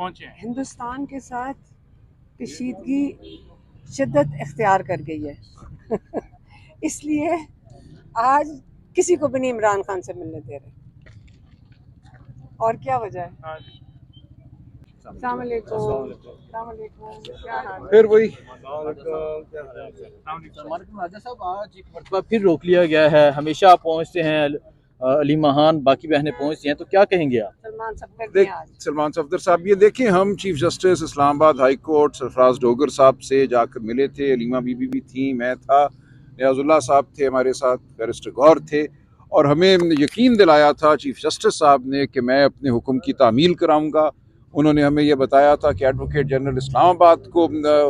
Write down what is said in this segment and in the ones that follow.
पहुंचे हैं। हिंदुस्तान के साथ कशीदगी शिद्दत इख्तियार कर गई है इसलिए आज किसी को भी नहीं इमरान खान से मिलने दे रहे। और क्या वजह है? अस्सलाम वालेकुम। क्या हाल है? फिर वही राजा साहब, आज एक मरतबा फिर रोक लिया गया है। हमेशा आप पहुंचते हैं, अली महान बाकी बहनें पहुंचती हैं, तो क्या कहेंगे आप? सलमान सफदर देख ने आज सलमान सफदर साहब, ये देखें, हम chief justice Islamabad high court Sarfaraz Dogar साहब से जाकर मिले थे। अलीमा बीबी भी थी, मैं था, नियाजुल्लाह साहब थे हमारे साथ, बैरिस्टर गौर थे, और हमें यकीन दिलाया था चीफ जस्टिस साहब ने कि मैं अपने हुक्म की तामील कराऊंगा। उन्होंने हमें यह बताया था कि एडवोकेट जनरल इस्लामाबाद को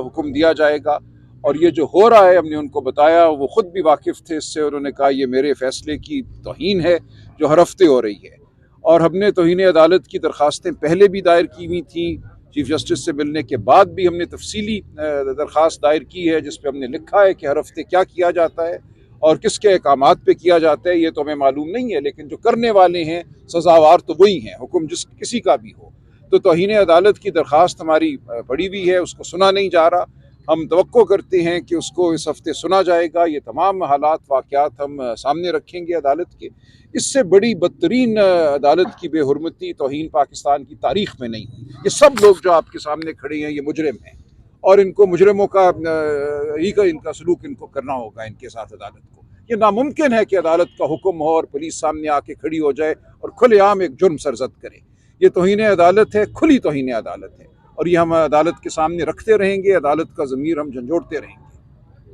हुक्म दिया जाएगा, और ये जो हो रहा है हमने उनको बताया, वो ख़ुद भी वाकिफ़ थे इससे। उन्होंने कहा ये मेरे फ़ैसले की तौहीन है जो हर हफ्ते हो रही है, और हमने तौहीन अदालत की दरख्वास्तें पहले भी दायर की हुई थी। चीफ जस्टिस से मिलने के बाद भी हमने तफसीली दरख्वास्त दायर की है, जिस पर हमने लिखा है कि हर हफ्ते क्या किया जाता है और किसके अहकामात पे किया जाता है। ये तो हमें मालूम नहीं है, लेकिन जो करने वाले हैं सज़ावार तो वही हैं, हुक्म जिस किसी का भी हो। तो तौहीन अदालत की दरख्वास्त हमारी पड़ी हुई है, उसको सुना नहीं जा रहा। हम तवक्को करते हैं कि उसको इस हफ्ते सुना जाएगा। ये तमाम हालात वाक़यात हम सामने रखेंगे अदालत के। इससे बड़ी बदतरीन अदालत की बेहुरमती तौहीन पाकिस्तान की तारीख में नहीं हुई। ये सब लोग जो आपके सामने खड़े हैं ये मुजरिम हैं, और इनको मुजरिमों का इनका सलूक इनको करना होगा इनके साथ अदालत को। ये नामुमकिन है कि अदालत का हुक्म हो और पुलिस सामने आके खड़ी हो जाए और खुलेआम एक जुर्म सरजद करे। ये तौहीन अदालत है, खुली तौहीन अदालत है, और ये हम अदालत के सामने रखते रहेंगे। अदालत का ज़मीर हम झंझोड़ते रहेंगे।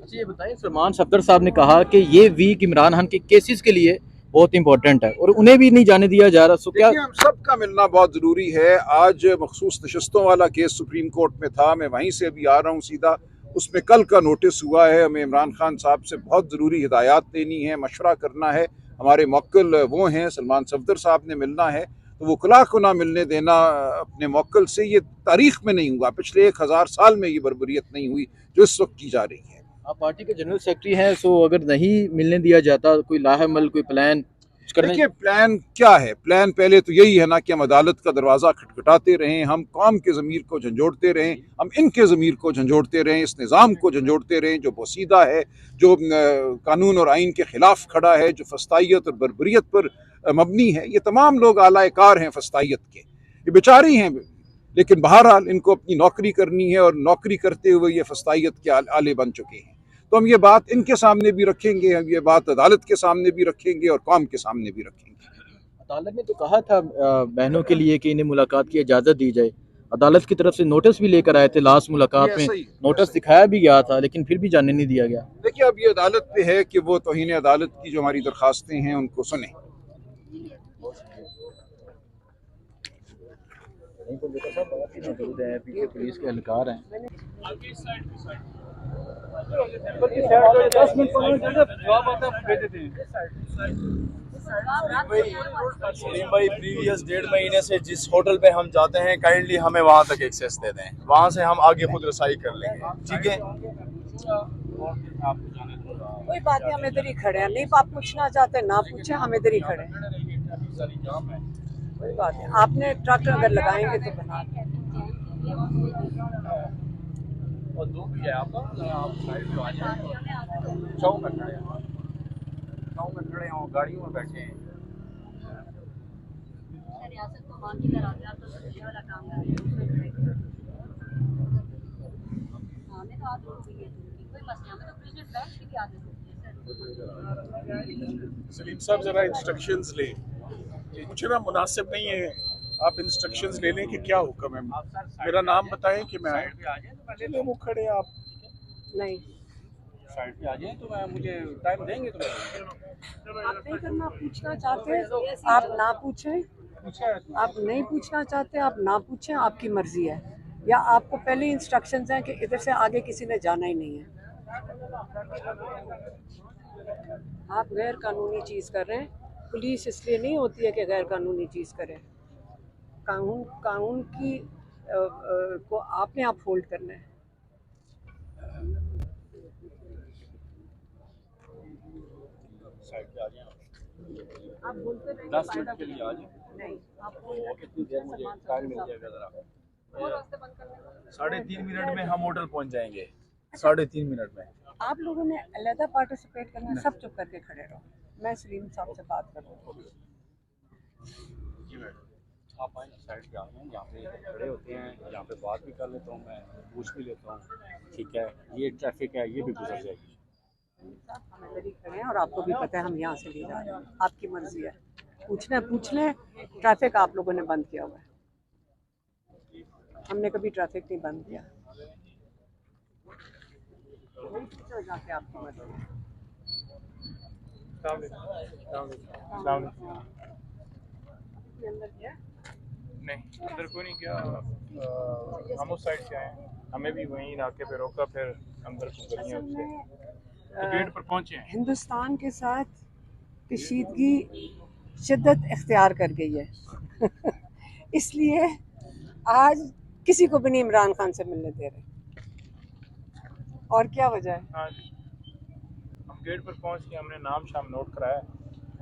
अच्छा, ये बताइए, सलमान सफदर साहब ने कहा कि ये वीक इमरान खान के केसेस के लिए बहुत इंपॉर्टेंट है और उन्हें भी नहीं जाने दिया जा रहा। सो क्या हम सबका मिलना बहुत ज़रूरी है। आज मखसूस नशस्तों वाला केस सुप्रीम कोर्ट में था, मैं वहीं से अभी आ रहा हूँ सीधा। उसमें कल का नोटिस हुआ है। हमें इमरान खान साहब से बहुत ज़रूरी हिदायत देनी है, मशवरा करना है। हमारे मौक्किल वो हैं, सलमान सफदर साहब ने मिलना है, तो वो खुला खुला मिलने देना अपने मौक्किल से। ये तारीख में नहीं हुआ, पिछले 1000 साल में ये बर्बरियत नहीं हुई जो इस वक्त की जा रही है। आप पार्टी के जनरल सेक्रेटरी हैं, सो अगर नहीं मिलने दिया जाता, कोई लाहेमल, कोई प्लान करने? देखिए, प्लान क्या है? प्लान पहले तो यही है ना कि हम अदालत का दरवाज़ा खटखटाते रहें, हम कौम के ज़मीर को झंझोड़ते रहें, हम इनके ज़मीर को झंझोड़ते रहें, इस निज़ाम को झंझोड़ते रहें जो बोसीदा है, जो कानून और आइन के ख़िलाफ़ खड़ा है, जो फस्तायत और बर्बरियत पर मबनी है। ये तमाम लोग आला-ए-कार हैं फस्तायत के, ये बेचारी हैं, लेकिन बहरहाल इनको अपनी नौकरी करनी है, और नौकरी करते हुए ये फस्तायत के आले बन चुके हैं। तो हम ये बात इनके सामने भी रखेंगे, हम ये बात अदालत के सामने भी रखेंगे और कौम के सामने भी रखेंगे। अदालत ने तो कहा था बहनों के लिए कि इन्हें मुलाकात की इजाज़त दी जाए। अदालत की तरफ से नोटिस भी लेकर आए थे, लास्ट मुलाकात में नोटिस दिखाया भी गया था, लेकिन फिर भी जाने नहीं दिया गया। देखिए, अब ये अदालत पे है कि वो तौहीन अदालत की जो हमारी दरखास्तें हैं उनको सुने। पुलिस के एहलकार हैं। सलीम भाई, प्रीवियस 1.5 महीने से जिस होटल पे हम जाते हैं, काइंडली हमें वहाँ तक एक्सेस दे दें, वहाँ से हम आगे खुद रसाई कर लेंगे। ठीक है, कोई बात नहीं, हम इधर ही खड़े हैं। नहीं आप पूछना चाहते ना पूछे, हम इधर ही खड़े हैं। कोई बात नहीं, आपने ट्रक अगर लगाएंगे तो बना और दो भी है आपका, आप साइड पे आ जाए। चौक में खड़े हैं, चौक में खड़े हैं, गाड़ियों में बैठे हैं। रियासत को मां की तरह आप तो ये वाला काम कर रहे हैं। हमें तो आदत हो गई है, कोई मसला हमें तो प्रेसिडेंट बैंक की आदत होती है। सलीम साहब, ज़रा इंस्ट्रक्शंस लें, कुछ ना मुनासिब नहीं है। आप इंस्ट्रक्शंस ले लें कि क्या हुक्म है, मेरा नाम बताएं कि मैं आए। वो खड़े हैं, आप नहीं साइड पे आ जाए तो मैं, मुझे टाइम देंगे तो आप नहीं करना, पूछना चाहते आप ना पूछें, आप नहीं पूछना चाहते आप ना पूछें, आपकी मर्जी है। या आपको पहले इंस्ट्रक्शंस हैं कि इधर से आगे किसी ने जाना ही नहीं है। आप गैर कानूनी चीज़ कर रहे हैं। पुलिस इसलिए नहीं होती है कि गैर कानूनी चीज़ करे। कानून की को आपने आप होल्ड करना है। साइड पे आ जाए। आप बोलते रहिए, 10 मिनट के लिए आ जाए। नहीं आप कितनी देर मुझे टाइम मिल जाएगा ज़रा? 3.5 मिनट में हम होटल पहुंच जाएंगे। 3.5 मिनट में। आप लोगों ने अलहदा पार्टिसिपेट करना है, सब चुप करके खड़े रहो। मैं सलीम साहब से बात करूँगी। जी मैडम, आप आए ना साइड पे आ जाएं, यहाँ पे खड़े होते हैं, यहाँ पे बात भी कर लेता हूँ, मैं पूछ भी लेता हूँ। ठीक है, ये ट्रैफिक है, ये भी गुजर जाएगी। हम इधर ही खड़े हैं और आपको भी पता है हम यहाँ से नहीं जा रहे हैं। आपकी मर्जी है, पूछना है पूछ लें। ट्रैफिक आप लोगों ने बंद किया हुआ है, हमने कभी ट्रैफिक नहीं बंद किया। पूछो जाके, आपकी मर्जी है। अंदर गया? नहीं, अंदर कोई नहीं गया। हम उस साइड से आए, हमें भी वहीं नाके पे रोका, फिर अंदर को गलियां असल से में तो गेट पर पहुंचे हैं। हिंदुस्तान के साथ कशीदगी शिद्दत इख्तियार कर गई है। इसलिए आज किसी को भी नहीं इमरान खान से मिलने दे रहे। और क्या वजह है? हाँ जी, हम गेट पर पहुंच के हमने नाम शाम नोट कराया,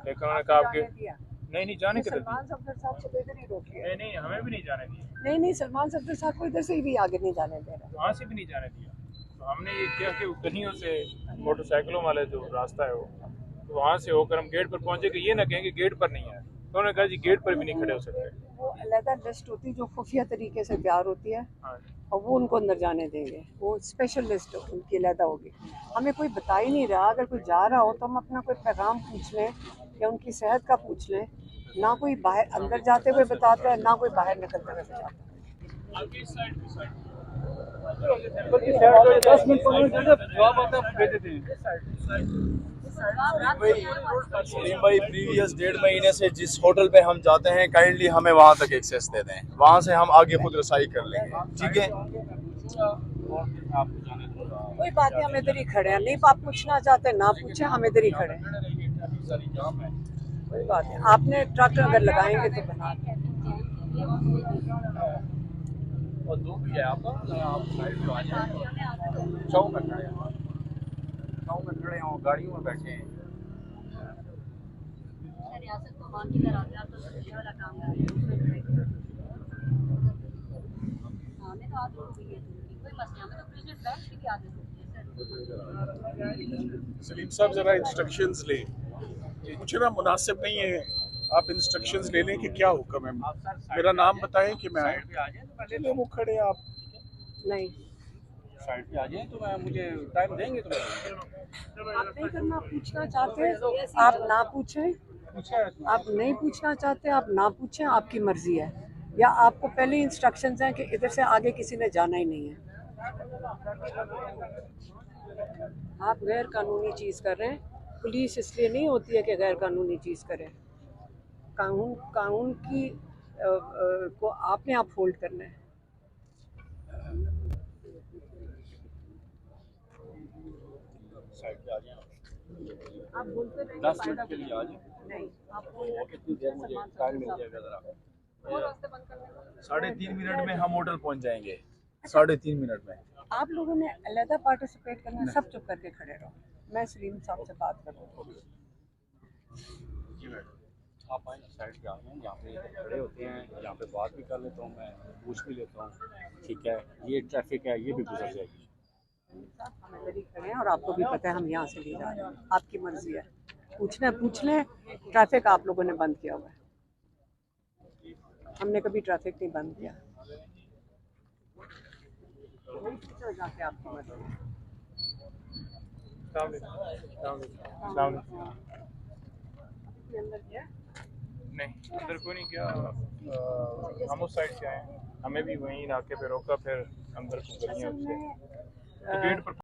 लेकिन उन्होंने कहा आप गेट दिया नहीं जाने के सलमान सफदर साहब से तो इधर ही रोक लिया। नहीं, हमें भी नहीं जाने दिया, नहीं, सलमान सफदर साहब को इधर से भी आगे नहीं जाने दे रहा। वहाँ से भी नहीं जाने दिया। तो हमने ये किया कि गलियों से मोटरसाइकिलों वाले जो रास्ता है वो, तो वहाँ से होकर हम गेट पर पहुंचे कि ये ना कहें कि गेट पर नहीं आए। तो उन्होंने कहा जी गेट पर भी नहीं खड़े हो सकते। वो अलहदा लिस्ट होती है जो खुफिया तरीके से तैयार होती है, हाँ, और वो उनको अंदर जाने देंगे। वो स्पेशल लिस्ट उनकी अलहदा होगी। हमें कोई बता ही नहीं रहा। अगर कोई जा रहा हो तो हम अपना कोई पैगाम पूछ लें या उनकी सेहत का पूछ लें। ना कोई बाहर अंदर जाते हुए बताता है, ना कोई बाहर निकलते हुए बताता है। 10 मिनट 15 मिनट जवाब आता है, भेज देते हैं। सलीम भाई, प्रीवियस 1.5 महीने से जिस होटल पे हम जाते हैं, काइंडली हमें वहाँ तक एक्सेस दे दें। वहाँ से हम आगे खुद रसाई कर लेंगे। ठीक है, कोई बात नहीं, हम इधर ही खड़े हैं। नहीं आप पूछना चाहते ना पूछे, हम इधर ही खड़े हैं। कोई बात नहीं, आपने ट्रक अगर लगाएंगे तो बना दें। और दूर भी है आपका, आप साइड पे आ जाएं, चौक में खड़े हैं, चौक में खड़े हैं, गाड़ियों में बैठे हैं। रियासत को मान की तरह आप तो ये वाला काम कर रहे हैं। हमें तो आदत हो गई है, कोई मसला हमें तो बिजनेस बैठ की भी आदत हो गई है सर। सलीम साहब जरा इंस्ट्रक्शंस लें, कुछ ना मुनासिब नहीं है। आप इंस्ट्रक्शंस ले लें कि क्या हुक्म है। मेरा नाम बताएं कि मैं आए। चलिए वो खड़े आप नहीं, साइड पे आ जाएं तो मैं मुझे टाइम देंगे तो आप नहीं करना। पूछना चाहते आप ना पूछें, आप नहीं पूछना चाहते आप ना पूछें, आपकी मर्जी है। या आपको पहले इंस्ट्रक्शंस हैं कि इधर से आगे किसी ने जाना ही नहीं है। आप गैर कानूनी चीज़ कर रहे हैं। पुलिस इसलिए नहीं होती है कि गैर कानूनी चीज़ करे। कानून की को आपने आप होल्ड करना है। साइड पे आ जाएं। आप बोलते रहेंगे 10 मिनट के लिए आ जाएं। नहीं, आपको कितनी देर मुझे टाइम मिल जाएगा जरा? 3.5 मिनट में हम होटल पहुंच जाएंगे। 3.5 मिनट में। आप लोगों ने अलहदा पार्टिसिपेट करना है, सब चुप करके खड़े रहो। मैं सलीम साहब से बात करूँगी। जी मैडम, आप आए ना साइड पे आ जाएं, यहाँ पे खड़े होते हैं, यहाँ पे बात भी कर लेता हूँ, मैं पूछ भी लेता हूँ। ठीक है, ये ट्रैफिक है, ये भी गुजर जाएगी। हम इधर ही खड़े हैं और आपको भी पता है हम यहाँ से नहीं जा रहे हैं। आपकी मर्जी है, पूछना है पूछ लें। ट्रैफिक आप लोगों ने बंद किया हुआ है, हमने कभी ट्रैफिक नहीं बंद किया। पूछो जाके, आपकी मर्जी है। अंदर गया? नहीं, अंदर कोई नहीं गया। हम उस साइड से आए, हमें भी वहीं नाके पे रोका, फिर अंदर को गलियां से तो गेट पर